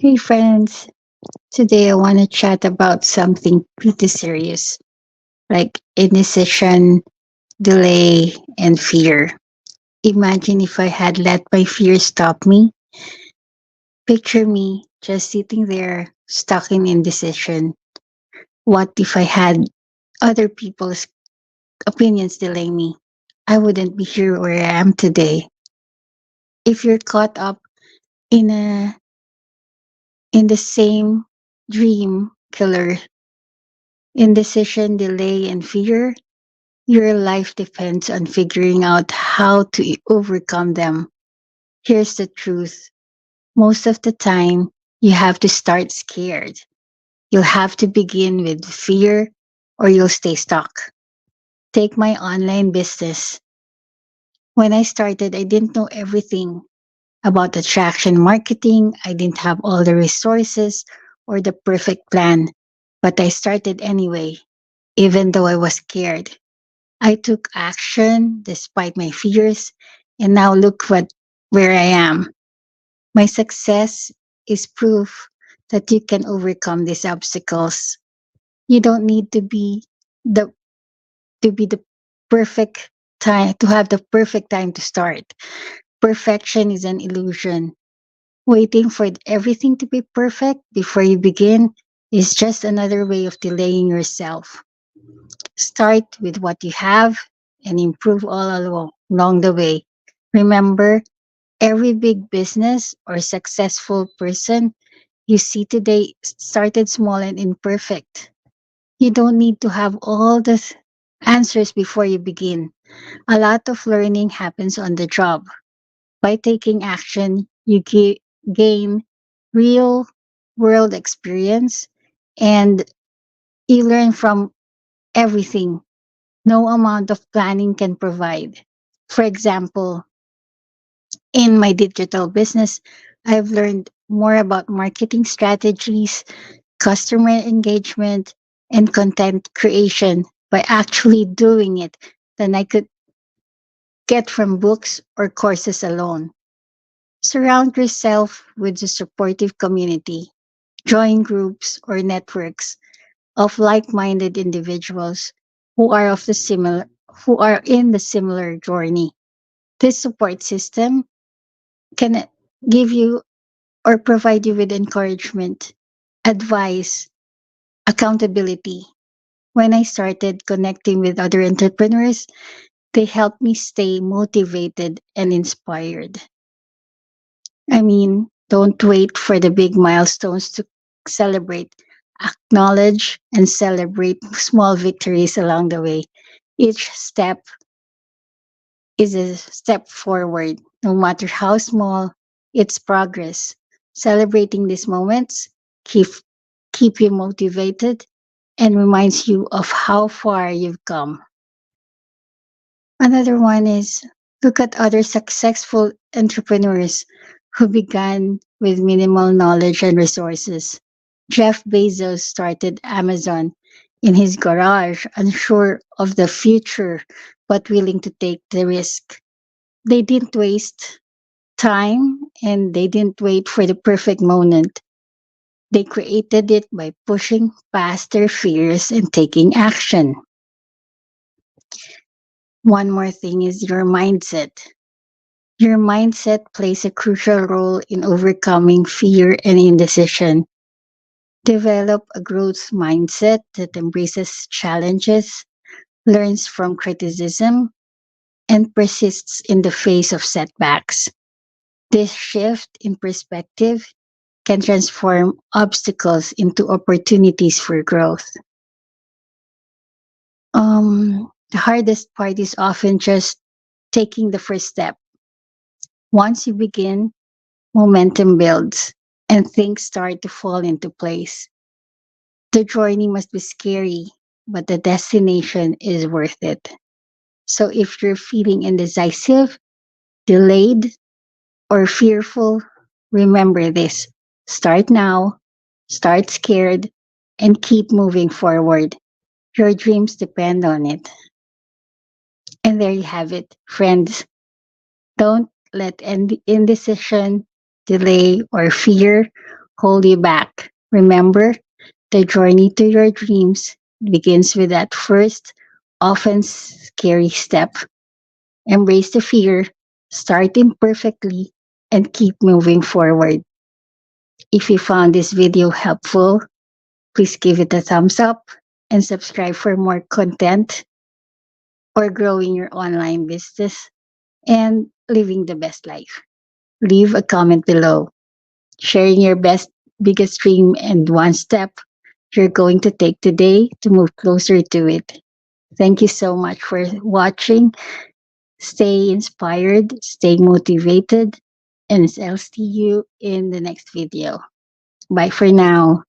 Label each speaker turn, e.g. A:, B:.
A: Hey friends, today I want to chat about something pretty serious, like indecision, delay, and fear. Imagine if I had let my fear stop me. Picture me just sitting there, stuck in indecision. What if I had other people's opinions delay me? I wouldn't be here where I am today. If you're caught up in a in the same dream killer, indecision, delay, and fear, your life depends on figuring out how to overcome them. Here's the truth: most of the time, you have to start scared. You'll have to begin with fear or you'll stay stuck. Take my online business. When I started, I didn't know everything about attraction marketing. I didn't have all the resources or the perfect plan, but I started anyway, even though I was scared. I took action despite my fears, and now look where I am. My success is proof that you can overcome these obstacles. You don't need the to be the perfect time to have the perfect time to start. Perfection is an illusion. Waiting for everything to be perfect before you begin is just another way of delaying yourself. Start with what you have and improve along the way. Remember, every big business or successful person you see today started small and imperfect. You don't need to have all the answers before you begin. A lot of learning happens on the job. By taking action, you gain real world experience and you learn from everything no amount of planning can provide. For example, in my digital business, I've learned more about marketing strategies, customer engagement, and content creation by actually doing it than I could get from books or courses alone. Surround yourself with a supportive community. Join groups or networks of like-minded individuals who are of the similar who are in the similar journey. This support system can give you or provide you with encouragement, advice, accountability. When I started connecting with other entrepreneurs, they helped me stay motivated and inspired. I mean, don't wait for the big milestones to celebrate. Acknowledge and celebrate small victories along the way. Each step is a step forward, no matter how small, it's progress. Celebrating these moments keep keep you motivated and reminds you of how far you've come. Another one is look at other successful entrepreneurs who began with minimal knowledge and resources. Jeff Bezos started Amazon in his garage, unsure of the future but willing to take the risk. They didn't waste time and they didn't wait for the perfect moment. They created it by pushing past their fears and taking action. One more thing is your mindset. Your mindset plays a crucial role in overcoming fear and indecision. Develop a growth mindset that embraces challenges, learns from criticism, and persists in the face of setbacks. This shift in perspective can transform obstacles into opportunities for growth. The hardest part is often just taking the first step. Once you begin, momentum builds and things start to fall into place. The journey must be scary, but the destination is worth it. So if you're feeling indecisive, delayed, or fearful, remember this: start now, start scared, and keep moving forward. Your dreams depend on it. And there you have it, friends. Don't let indecision, delay, or fear hold you back. Remember, the journey to your dreams begins with that first, often scary step. Embrace the fear, start imperfectly, and keep moving forward. If you found this video helpful, please give it a thumbs up and subscribe for more content or growing your online business and living the best life. Leave a comment below, sharing your biggest dream and one step you're going to take today to move closer to it. Thank you so much for watching. Stay inspired, stay motivated, and I'll see you in the next video. Bye for now.